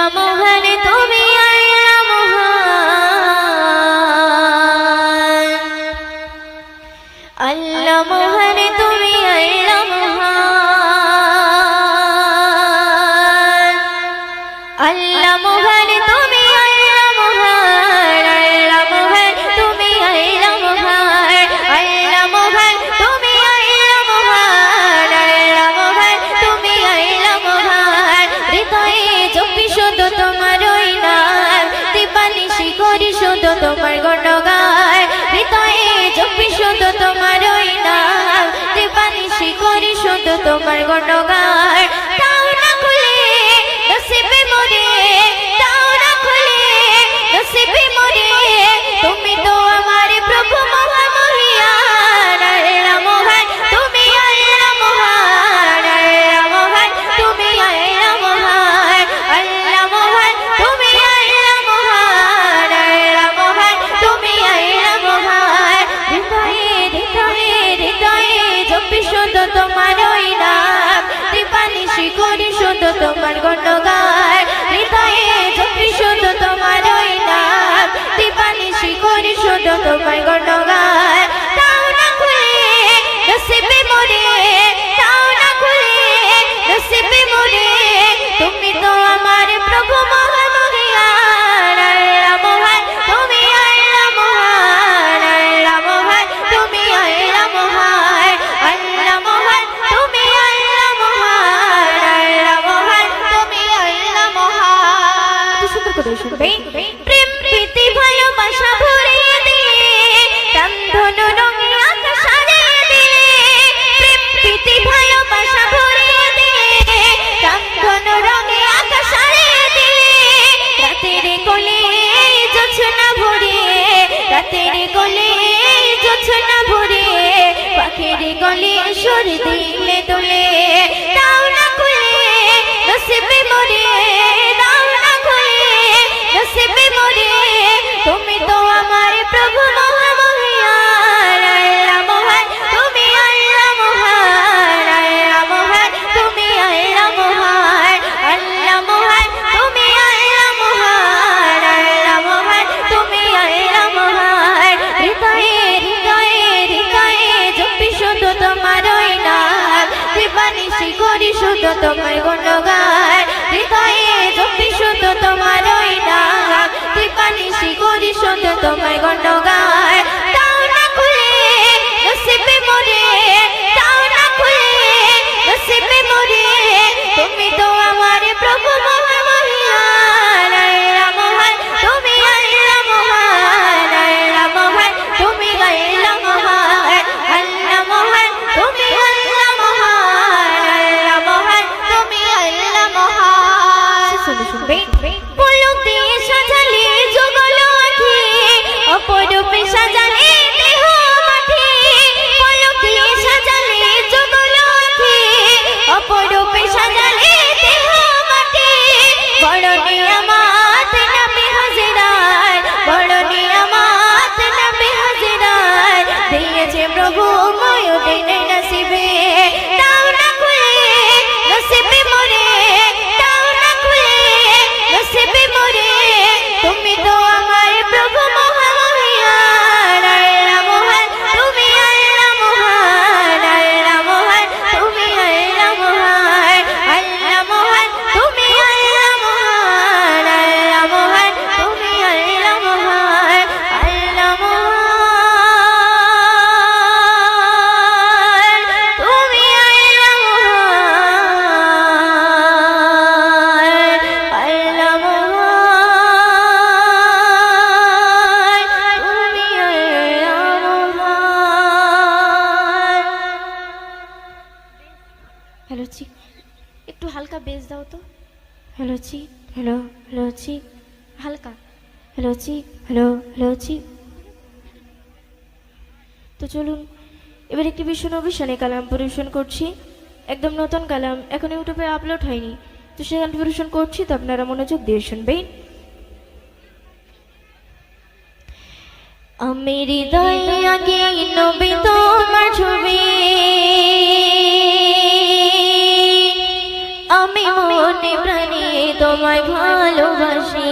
আল্লাহ মহান তুমি আল্লাহ মহান আল্লাহ মহান তুমি আল্লাহ মহান আল্লাহ মহান তুমি আল্লাহ মহান আল্লাহ মহান তুমি আল্লাহ মহান আল্লাহ মহান তুমি আল্লাহ মহান আল্লাহ মহান তুমি আল্লাহ মহান হৃদয়ে জপি শুধু তোমার ওই নাম দিবানিশি করি শুধু তোমার গুণগান হৃদয়ে জপি শুধু তোমার ওই নাম দিবানিশি করি শুধু তোমার গুণগান তাও না খুলে নসিবে মোরে তাও না খুলে নসিবে মোরে তুমি তো আমার প্রভু মহামহিয়ান আল্লাহ মহান তুমি আল্লাহ মহান আল্লাহ মহান তুমি আল্লাহ মহান আল্লাহ মহান তুমি আল্লাহ মহান আল্লাহ মহান তুমি আল্লাহ মহান হৃদয়ে হৃদয়ে হৃদয়ে জপি শুধু তোমার ওই নাম দিবানিশি করি শুধু তোমার গুণগান হৃদয়ে জপি শুধু তোমার ওই নাম দিবানিশি করি শুধু তোমার গুণগান তাও না খুলে নসিবে মোরে তাও না খুলে নসিবে মোরে তুমি তো আমার প্রভু মহামহিয়ান আল্লাহ মহান তুমি আল্লাহ মহান আল্লাহ মহান তুমি আল্লাহ মহান আল্লাহ মহান তুমি আল্লাহ মহান আল্লাহ মহান তুমি আল্লাহ মহান সুন্দর করে শুনবে প্রেম প্রীতি ভালোবাসা ভরিয়ে দিলে রামধনু রঙে আকাশ সাজিয়ে দিলে প্রেম প্রীতি ভালোবাসা ভরিয়ে দিলে রামধনু রঙে আকাশ সাজিয়ে দিলে রাতের কোলে জোছনা ভরিয়ে রাতের কোলে জোছনা ভরিয়ে পাখির কোলে সুর দিলে দোলে তাও না খুলে নসিবে মোরে তাও না খুলে নসিবে মোরে তুমি তো আমার প্রভু মহামহিয়ান আল্লাহ মহান তুমি আল্লাহ মহান আল্লাহ মহান তুমি আল্লাহ মহান আল্লাহ মহান তুমি আল্লাহ মহান আল্লাহ মহান তুমি আল্লাহ মহান হৃদয়ে হৃদয়ে হৃদয়ে জপি শুধু তোমার ওই নাম দিবানিশি করি শুধু তোমার গুণগান হৃদয়ে জপি শুধু তোমার ওই নাম দিবানিশি করি শুধু তোমার গুণগান তাও না খুলে নসিবে মোরে তাও না খুলে নসিবে মোরে তুমি তো আমার প্রভু মহামহিয়ান আল্লাহ মহান তুমি আল্লাহ মহান আল্লাহ মহান তুমি আল্লাহ মহান আল্লাহ মহান তুমি আল্লাহ মহান আল্লাহ মহান তুমি আল্লাহ মহান শুনবে পলক দিয়ে সাজালে যুগল আঁখি অপরূপে সাজালে দেহ মাঠে পলক দিয়ে সাজালে যুগল আঁখি অপরূপে সাজালে দেহ মাঠে বড় নিয়ামত নবী হাজিরার বড় নিয়ামত নবী হাজিরার দিয়েছে প্রভু ময়ূদিনের নসিবে তাও না খুলে নসিবে মোরে তাও না খুলে নসিবে মোরে তুমি তো আমার প্রভু মহামহিয়ান আল্লাহ মহান তুমি আল্লাহ মহান আল্লাহ মহান তুমি আল্লাহ মহান আল্লাহ মহান তুমি আল্লাহ মহান আল্লাহ মহান তুমি আল্লাহ মহান আল্লাহ মহান তুমি আল্লাহ মহান আল্লাহ মহান তুমি আল্লাহ মহান হ্যালো চিক একটু হালকা বেস দাও তো হ্যালো চিক হ্যালো হ্যালো চিক হালকা হ্যালো চিক হ্যালো হ্যালো চিক তো চলুন এবার একটি বিশ্বনবী শানে কালাম পরিবেশন করছি একদম নতুন কালাম এখন ইউটিউবে আপলোড হয়নি তো সেখান পরিবেশন করছি তো আপনারা মনোযোগ দিয়ে শুনবেন আমি হৃদয়ে আগে নবী তোমার ছবি আমি মনে প্রাণে তোমার তোমায় ভালোবাসি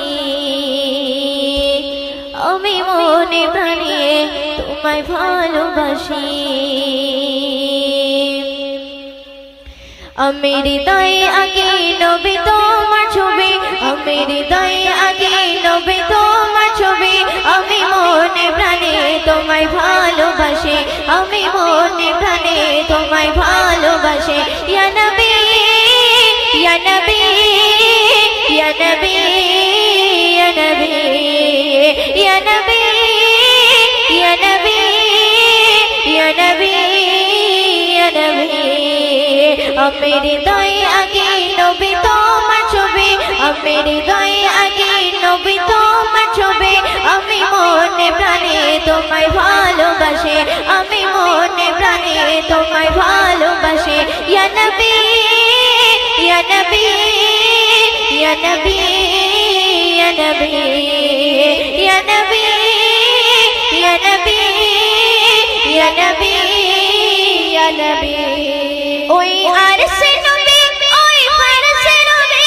আমি মনে প্রাণে তোমায় ভালোবাসি আমি হৃদয়ে আগে নবী তোমার ছবি আমি হৃদয়ে আগে নবী তোমার ছবি আমি মনে প্রাণে তোমায় ভালোবাসি আমি মনে প্রাণে তোমায় ভালোবাসি ইয়া নবী ইয়া নবী ইয়া নবী ইয়া নবী ইয়া নবী ইয়া নবী ইয়া নবী ইয়া নবী আমি হৃদয়ে আগে নবী তোমার ছবি আমি হৃদয়ে আগে নবী তোমার ছবি আমি মনে প্রাণে তোমায় ভালোবাসি আমি মনে প্রাণে তোমায় ভালোবাসি ইয়া নবী ইয়া নবী ইয়া নবী ইয়া নবী ইয়া নবী ইয়া নবী ইয়া নবী ইয়া নবী ওই আরশে নবী ওই ফারশে নবী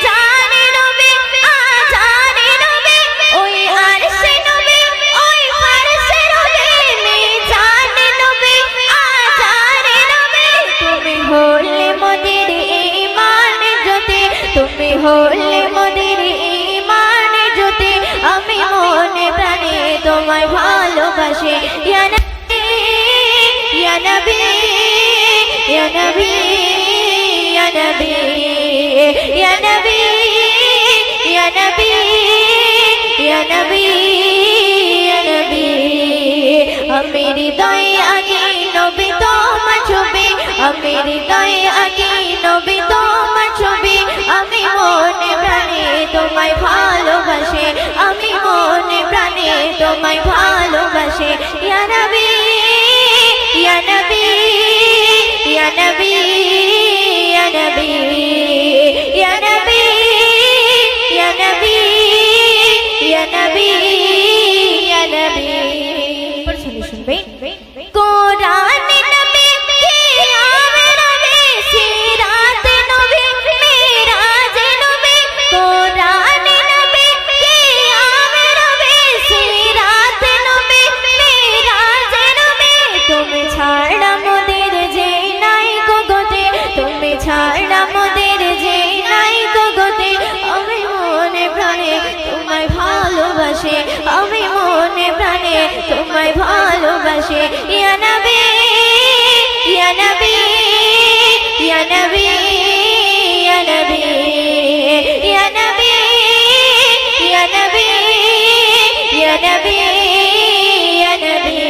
জানে নবী জানে নবী ওই আরশে নবী ওই ফারশে নবী জানে নবী জানে নবী তুমি হলে মোদের ঈমান জ্যোতি তুমি হলে মোদের ঈমান জ্যোতি আমি মনে প্রাণে তোমায় ভালোবাসি ইয়া নবী ইয়া নবী ইয়া নবী ইয়া নবী ইয়া নবী ইয়া নবী ইয়া নবী ইয়া নবী আমি হৃদয়ে আগে নবী তোমার ছবি আমি হৃদয়ে আগে নবী তোমার ছবি আমি মনে প্রাণে তোমায় ভালোবাসি আমি মনে প্রাণে তোমায় ভালোবাসি ইয়া নবী ইয়া নবী ইয়া নবী ইয়া নবী ইয়া নবী ইয়া নবী ইয়া নবী ইয়া নবী পড়ছনি শুনবে কোরআন নবী কিয়ামে নবী সিরাত নবী মিরাজ নবী কোরআন নবী কিয়ামে নবী সিরাত নবী মিরাজ নবী তুমি ছাড়া মোদের যে নাই গগতে তুমি ছাড়া মোদের যে নাই গগতে আমি মনে প্রাণে তোমায় ভালোবাসি আমি মনে প্রাণে তোমায় ভালোবাসি ইয়া নবী ইয়া নবী ইয়া নবী ইয়া নবী ইয়া নবী ইয়া নবী ইয়া নবী ইয়া নবী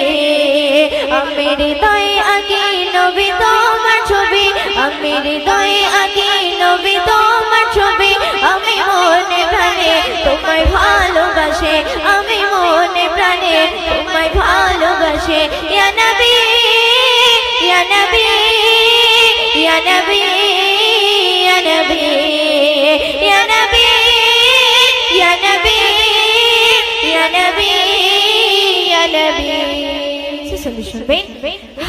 আমি হৃদয়ে আগে নবী তোমার ছবি আমি হৃদয়ে আগে নবী তোমার ছবি আমি মনে প্রাণে তোমায় ভালোবাসি আমি মনে প্রাণে তোমায় ভালোবাসি ইয়া নবী ইয়া নবী ইয়া নবী ইয়া নবী ইয়া নবী ইয়া নবী ইয়া নবী ইয়া নবী শুনবেন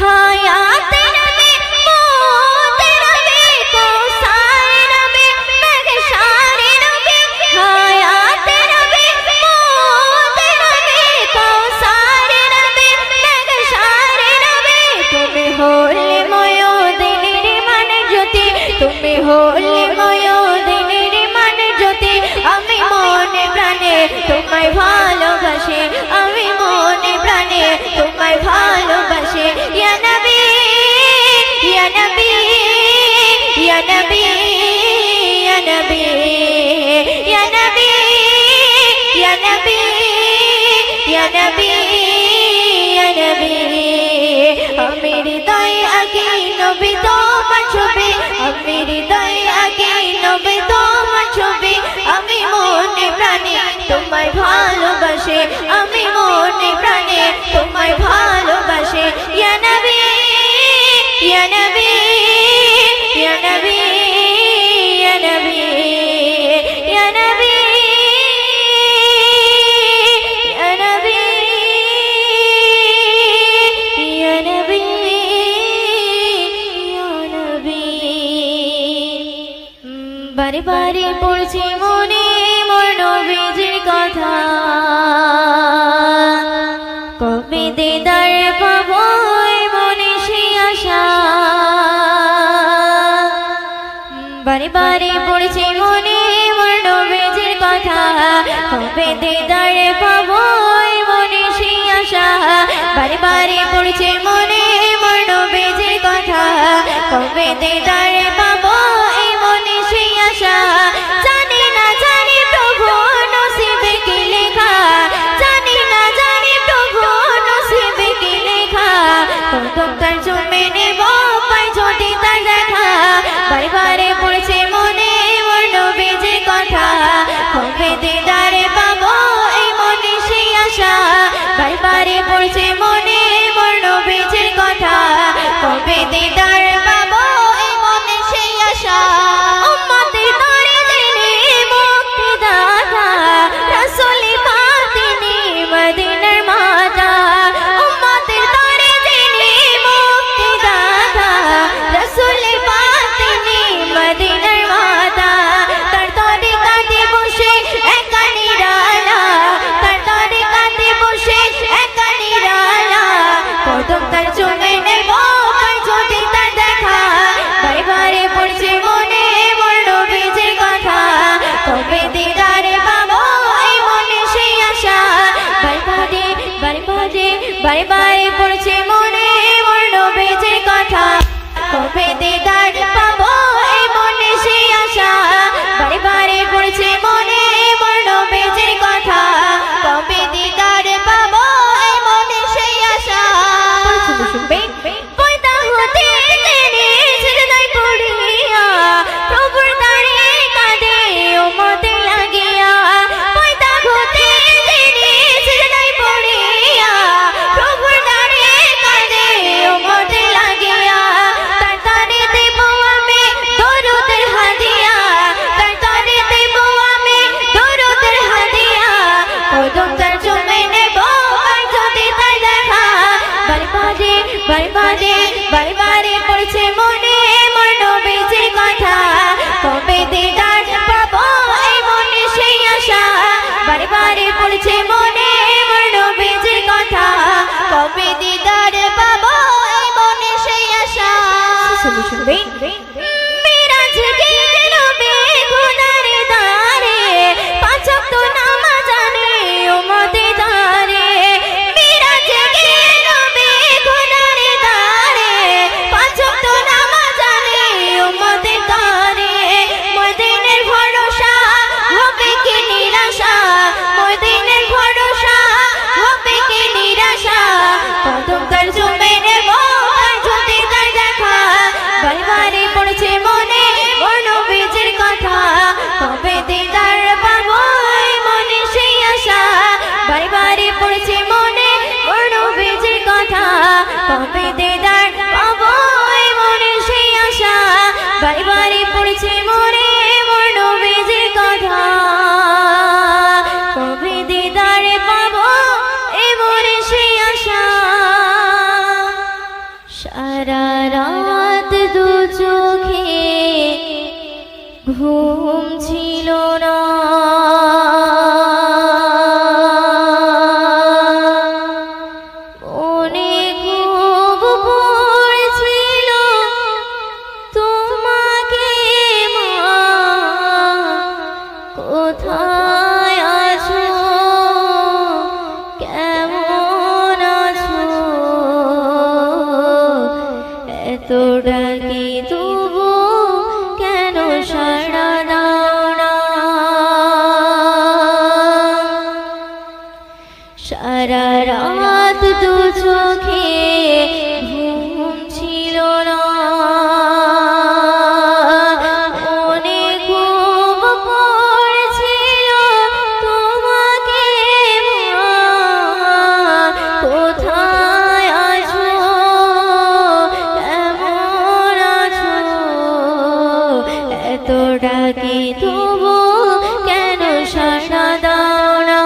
হায়াত নবী মওত নবী কৌসার নবী মেঘশার নবী হায়াত নবী মওত নবী কৌসার নবী মেঘশার নবী তুমি হলে ময়ূদিনের মান জ্যোতি তুমি হলে ময়ূদিনের মান জ্যোতি আমি মনে প্রাণে তোমায় ভালোবাসি আমি মনে প্রাণে তোমায় ভালোবাসি ইয়া নবী ইয়া নবী ইয়া নবী ইয়া নবী ইয়া নবী ইয়া নবী ইয়া নবী ইয়া নবী আমি হৃদয়ে আগে নবী তোমার ছবি আমি হৃদয়ে আগে নবী তোমার ছবি আমি মনে প্রাণে তোমায় ভালোবাসি আমি মনে প্রাণে তোমায় ভালোবাসি ইয়া নবী ইয়া নবী ইয়া নবী ইয়া নবী ইয়া নবী ইয়া নবী ইয়া নবী ইয়া নবী বারে বারে পড়ছে মনে মোর নবীজির কথা, কবে দিদার পাবো মনে সেই আশা। বারে বারে পড়ছে মনে মোর নবীজির কথা, কবে দিদার পাবো মনে সেই আশা। বারে বারে পড়ছে মনে মোর নবীজির কথা, কবে দিদার পাবো মনে সেই আশা। জানি না জানি প্রভু নসিবে কি লেখা, জানি না জানি প্রভু নসিবে কি লেখা। কদম তার জমে নেব পাই যদি তার দেখা। বারে বারে পড়ছে মনে মোর নবীজির কথা, কবে দিদারে পাবো এই মনে সেই আশা। বারে বারে পড়ছে মনে মোর নবীজির কথা, কবে দিদার পাবো এই মনে সেই আশা। উম্মতের তরে যিনি মুক্তিদাতা, রাসূল পাক তিনি মদিনার মাতা। উম্মতের তরে যিনি মুক্তিদাতা, রাসূল পাক তিনি মদিনার মাতা। তার তরিকাতে বসে একা নিরালা, তার তরিকাতে বসে একা নিরালা। কদম তার চুমে নেব পাই যদি তার দেখা। বারে বারে পড়ছে মনে মোর নবীজির কথা, কবে দিদারে পাবো এই মনে সেই আশা। বারে বারে বারে বারে বারে বারে পড়ছে মনে মোর নবীজির কথা, কবে দিদার পাবো এই মনে সেই আশা। বারে বারে পড়ছে মনে মোর নবীজির কথা, কবে দিদার পাবো এই মনে সেই আশা। পয়দা হতে তিনি সিজদায় পড়িয়া, প্রভুর দ্বারে কাঁদে উম্মতে লাগিয়া। পয়দা হতে তিনি সিজদায় পড়িয়া, প্রভুর দ্বারে কাঁদে উম্মতে লাগিয়া। তার তরে দেব আমি দরুদের হাদিয়া, তার তরে দেব আমি দরুদের হাদিয়া। কদম তার জমে নেব আর যদি তার দেখা। বারে বারে বারে বারে বারে বারে পড়ছে মনে মোর নবীজির কথা, কবে দিদার পাবো এই মনে সেই আশা। বারে বারে পড়ছে মনে মোর নবীজির কথা, কবে দিদার পাবো এই মনে সেই আশা। মিরাজ গেল বেগুনার দ্বারে, পাঁচ ওয়াক্ত নামাজ আনে উম্মতে দ্বারে। মিরাজ গেল বেগুনার দ্বারে, পাঁচ ওয়াক্ত নামাজ আনে উম্মতে দ্বারে। মদিনের ভরসা হবে কি নিরাশা, মদিনের ভরসা হবে কি নিরাশা। কদম তার জমে নেব আর যদি তার দেখা। বারে বারে পড়ছে মনে মোর নবীজির কথা, কবে দিদার পাবো এই মনে সেই আশা। বারে বারে পড়ছে মনে মোর নবীজির কথা, কবে দিদার পাবো এই মনে সেই আশা। বারে বারে পড়ছে মনে মোর নবীজির কথা, কবে দিদার পাবো এই মনে সেই আশা। সারা রাত দু চোখে ঘুম ছিল না, মনে খুব পড়ছিল তোমাকে মা, কোথায় আছো কেমন আছো। এত ডাকি তবু কেন সাড়া দাও না। সারা রাত দু চোখে ঘুম ছিল না, মনে খুব পড়ছিল তোমাকে মা, কোথায় আছো কেমন আছো। এত ডাকি তবু কেন সাড়া দাও না।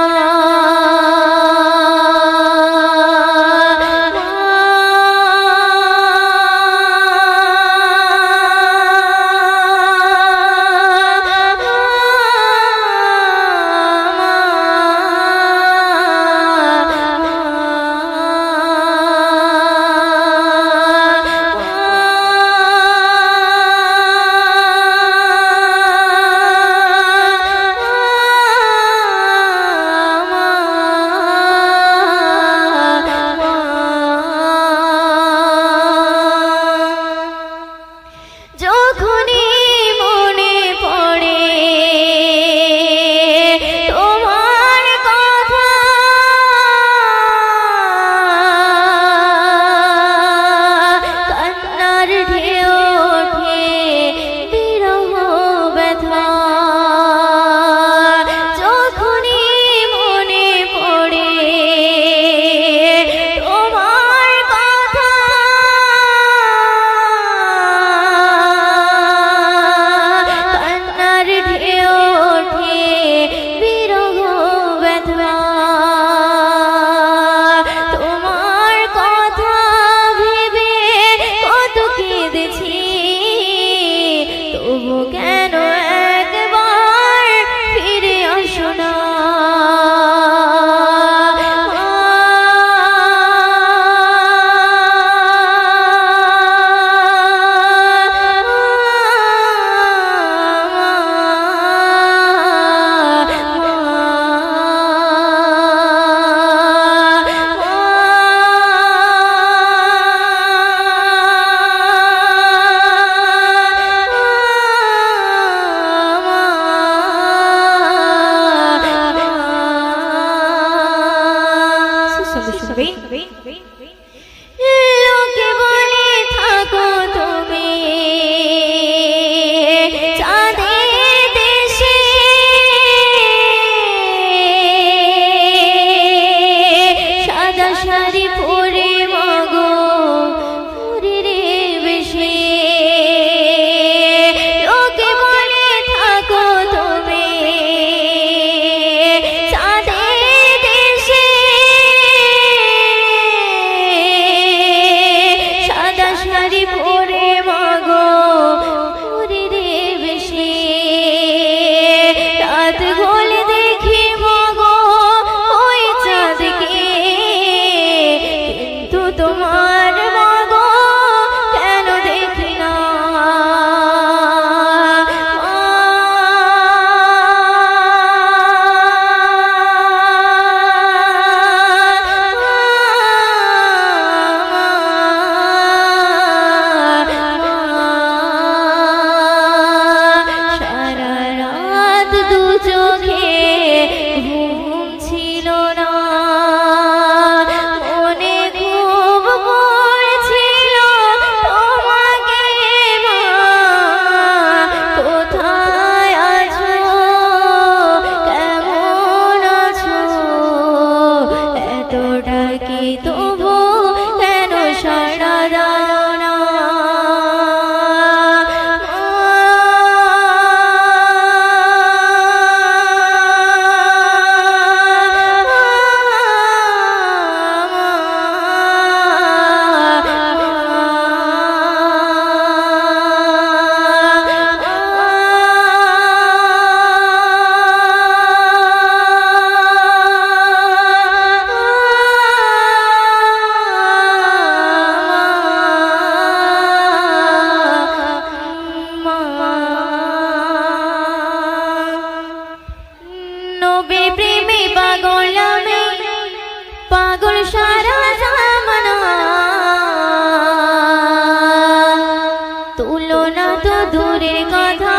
তুলনা তো দূরের কথা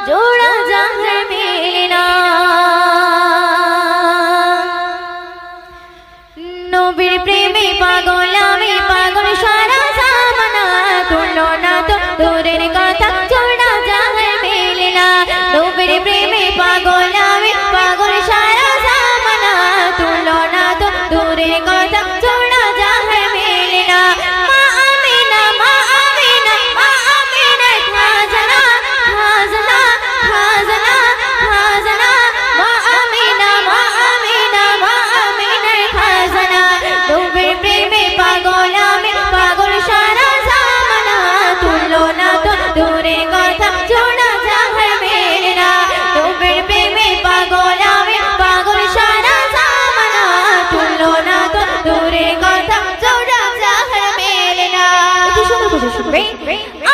জোড়া জাহার মেলে না নবীর প্রেমে পাগল আমি পাগল সারা জামানা তুলনা তো দূরের কথা জোড়া জাহার মেলে না নবীর প্রেমে পাগল আমি পাগল সারা জামানা তুলনা তো দূরের কথা জোড়া জাহার মেলে না মা আমিনা মা আমিনা মা আমিনার খাজানা খাজানা খাজানা খাজানা মা আমিনা মা আমিনা মা আমিনার খাজানা নবীর প্রেমে পাগল আমি পাগল সারা জামানা তুলনা তো দূরের কথা জোড়া জাহার মেলে না নবীর প্রেমে পাগল আমি পাগল সারা জামানা তুলনা তো দূরের কথা জোড়া জাহার মেলে না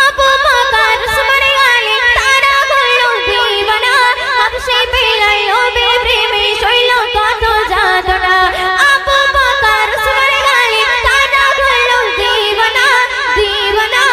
আবু বকর সুমরে আলী তারা হলো দিওয়ানা হাবশে পেলাই নবীর প্রেমে শৈল কত যাতনা আবু বকর সুমরে আলী তারা হলো দিওয়ানা দিওয়ানা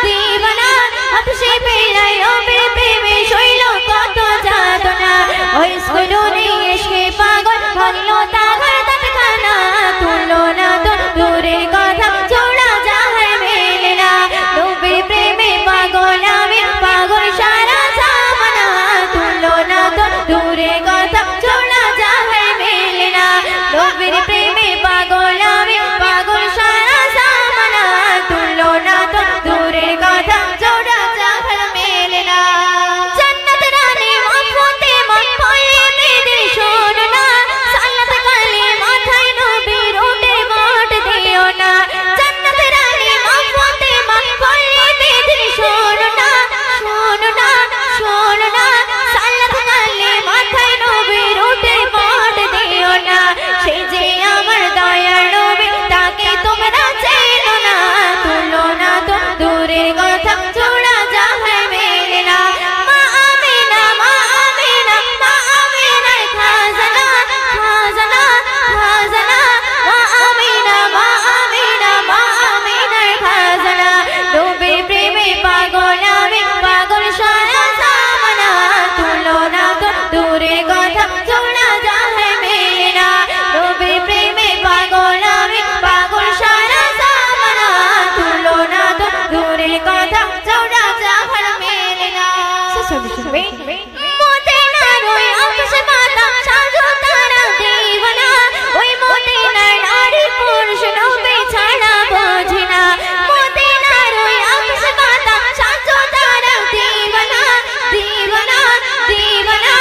দিওয়ানা হাবশে পেলাই নবীর প্রেমে শৈল কত যাতনা ওই স্কুলে এসে পাগল হলো তাহার তৎখানা তুলনা তো দূরের কথা জোড়া জাহার মেলে না নবীর প্রেমে পাগল আমি পাগল সারা জামানা তুলনা তো দূরের কথা জোড়া জাহার মেলে না নবীর প্রেমে পাগল আমি পাগল সারা জামানা তুলনা তো দূরের কথা জোড়া জাহার মেলে না জান্নাত রানী মফতে মন পড়ে মেয়েদের শোনো না সালাত কালে মাথায় নবীর ওঠে মোট দিও না জান্নাত রানী মফতে মন পড়ে মেয়েদের শোনো না শোনো না শোনো না সালাত কালে মাথায় নবীর ওঠে মোট দিও না সেই যে আমার দয়ার নবী তাকে তোমরা চেনো না তুলনা তো দূরের কথা জোড়া জাহার মেলে না মা আমিনা মা আমিনা মা আমিনার খাজানা খাজানা খাজানা মা আমিনা মা আমিনা মা আমিনার খাজানা নবীর প্রেমে পাগল আমি পাগল সারা জামানা তুলনা তো দূরের কথা জোড়া জাহার মেলে না নবীর প্রেমে পাগল আমি পাগল সারা জামানা তুলনা তো দূরের কথা জোড়া জাহার মেলে না মদিনার ওই আকাশে মাতা সাজো তারা দিওয়ানা ওই মদিনার নারী পুরুষ নবী ছাড়া বোঝে না মদিনার ওই আকাশে মাতা সাজো তারা দিওয়ানা দিওয়ানা দিওয়ানা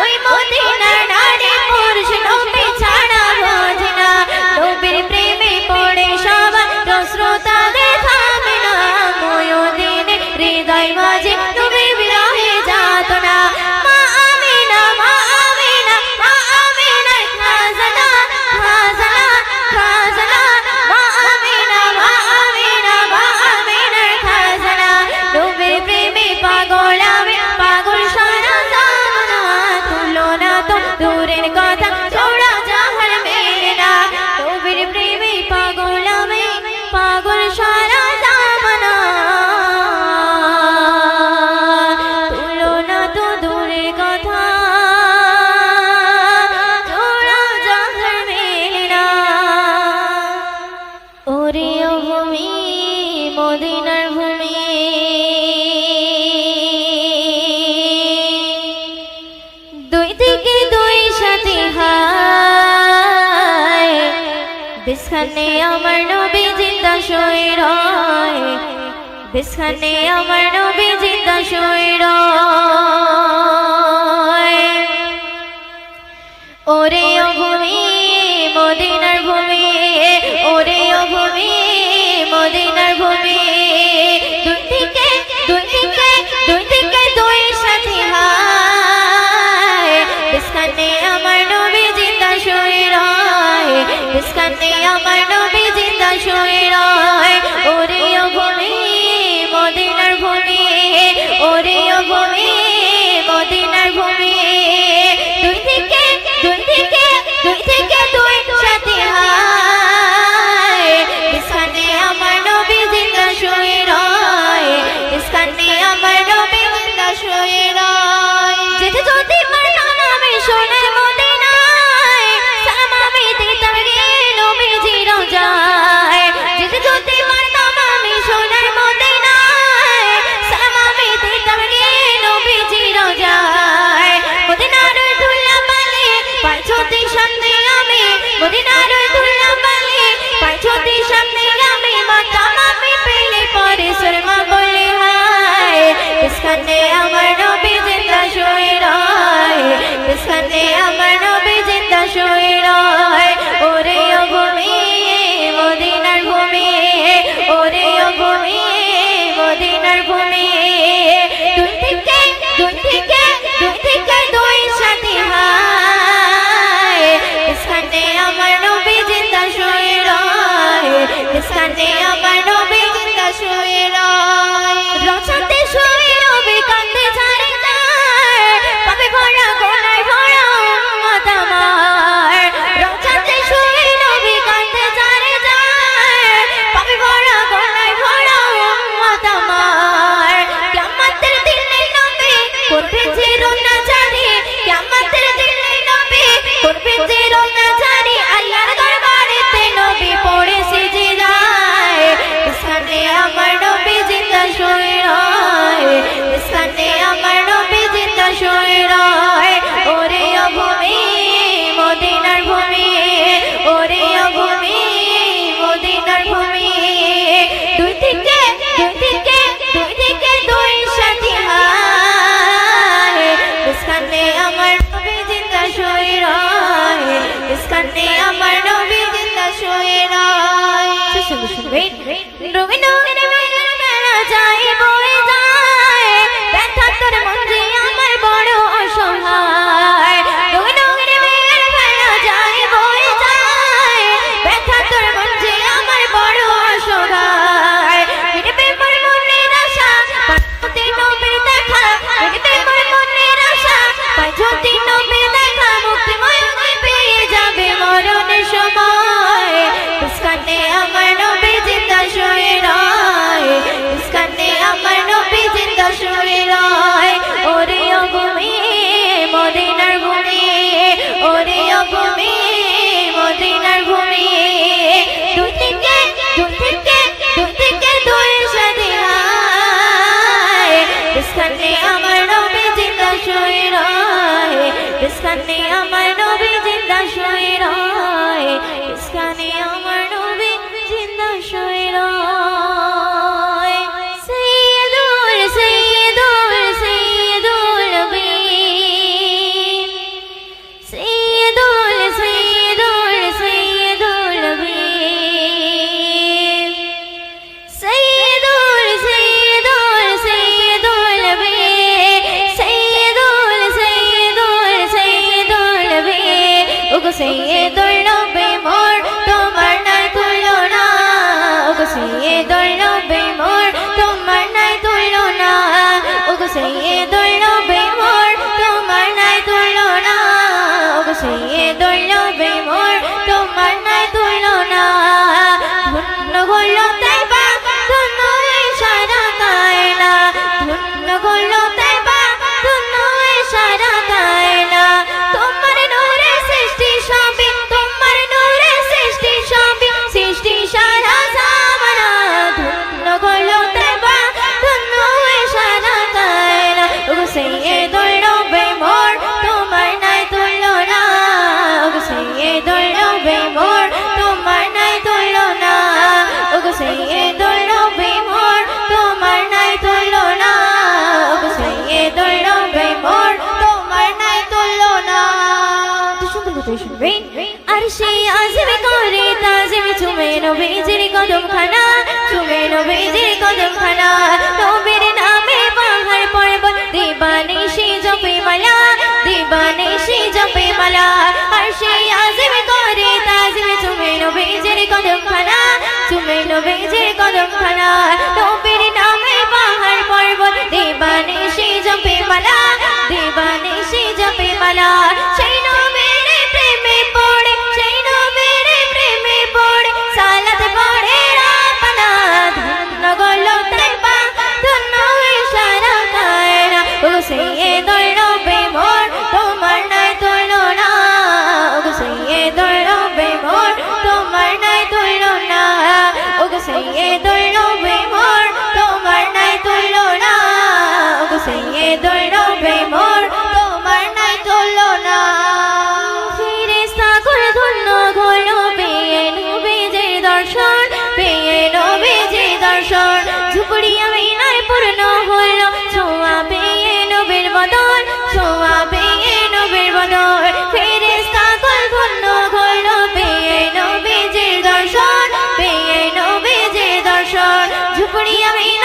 ওই মদিনার নারী পুরুষ নবী ছাড়া বোঝে না নবীর প্রেমে পড়ে সবাই রসরতা দেখাবে না ময়দিনে হৃদয় মাঝে নবীর বিরহে যাতনা মা আমিনা মা আমিনা মা আমিনার খাজানা খাজানা খাজানা মা আমিনা মা আমিনা মা আমিনার খাজানা নবীর প্রেমে পাগল আমি পাগল সারা জামানা তুলনা তো দূরের কথা জোড়া জাহার মেলে না নবীর প্রেমে পাগল আমি পাগল সারা জামানা তুলনা তো দূরের কথা জোড়া জাহার মেলে না ওরে ও ভূমি মদিনার ভূমি দুই থেকে দুই সাথে হায় বিছখানে আমার নবী জিন্দা শুয়ে রয় বিছখানে আমার নবী জিন্দা শুয়ে রয় ওরে ও ভূমি মদিনার ভূমি ওরে ও ভূমি মদিনার ভূমি দুই থেকে দুই থেকে দুই থেকে দুই সাথে হায় বিছখানে আমার নবী জিন্দা শুয়ে রয় বিছখানে আমার নবী জিন্দা শুয়ে রয় ওরে ও ভূমি মদিনার ভূমি ওরে ও ভূমি মদিনার ভূমি দুই থেকে দুই থেকে দুই থেকে দুই সাথে হায় বিছখানে আমার নবী স্থানে আমার নবী জিন্দা শুয়ে রয়, স্থানে আমার নবী জিন্দা শুয়ে রয়। সৈয়দুল সৈয়দুল সৈয়দুল নবী, সৈয়দুল সৈয়দুল সৈয়দুল নবী, সৈয়দুল সৈয়দুল সৈয়দুল নবী, সৈয়দুল সৈয়দুল সৈয়দুল নবী। ওগো সৈয়দুল নবী মোর তোমার নাই তুলনা, ওগো সৈয়দুল নবী মোর তোমার নাই তুলনা, ওগো সৈয়দুল নবী মোর তোমার নাই তুলনা, ওগো সৈয়দুল নবী মোর তোমার নাই তুলনা। ধন্য হলো তাইবা, ধন্য এই সারা কায়না, ধন্য হলো তাইবা, ধন্য এই সারা কায়না। তোমার নূরে সৃষ্টি সবই, তোমার নূরে সৃষ্টি সবই, সৃষ্টি সারা জামানা। ধন্য হলো তাইবা, ধন্য এই সারা কায়না। ওগো সৈয়দুল নবী মোর তোমার নাই তুলনা, ওগো সৈয়দুল নবী মোর তোমার নাই তুলনা, ওগো সৈয়দুল নবী মোর তোমার নাই তুলনা, ওগো সৈয়দুল নবী মোর তোমার নাই তুলনা। তো সুন্দর কথা শুনবেন। আর সেই আজমে করে তাজিম চুমে নবীজির কদমখানা, চুমে নবীজির কদমখানা। নবীর নামে পাহাড় পর্বত দিবানিশি জপে মালা, দিবানিশি জপে মালা। আর সেই আজমে করে তাজিম চুমে নবীজির কদমখানা, চুমে নবীজির কদমখানা। নবীর নামে পাহাড় পর্বত দিবানিশি জপে মালা, দিবানিশি জপে মালা। সেই নবীর প্রেমে পড়ে, সেই নবীর প্রেমে পড়ে সালাত পড়ে রাব্বানা। ধন্য হলো তাইবা, ধন্য এই সারা কায়না। ওগো সৈয়দুল নবী মোর তোমার নাই তুলনা, ওগো সৈয়দুল নবী মোর তোমার নাই তুলনা, ওগো সৈয়দুল নবী মোর তোমার নাই তুলনা, ওগো সৈয়দুল নবী মোর তোমার নাই তুলনা। ফেরেশতাগণ ধন্য হলো পেয়ে নবীজির দর্শন, পেয়ে নবীজির দর্শন। ঝুপড়ি আমিনায় পূর্ণ হলো ছোঁয়া পেয়ে নবীর বদন, ছোঁয়া পেয়ে নবীর বদন। ফেরেশতাগণ ধন্য হলো পেয়ে নবীজির দর্শন,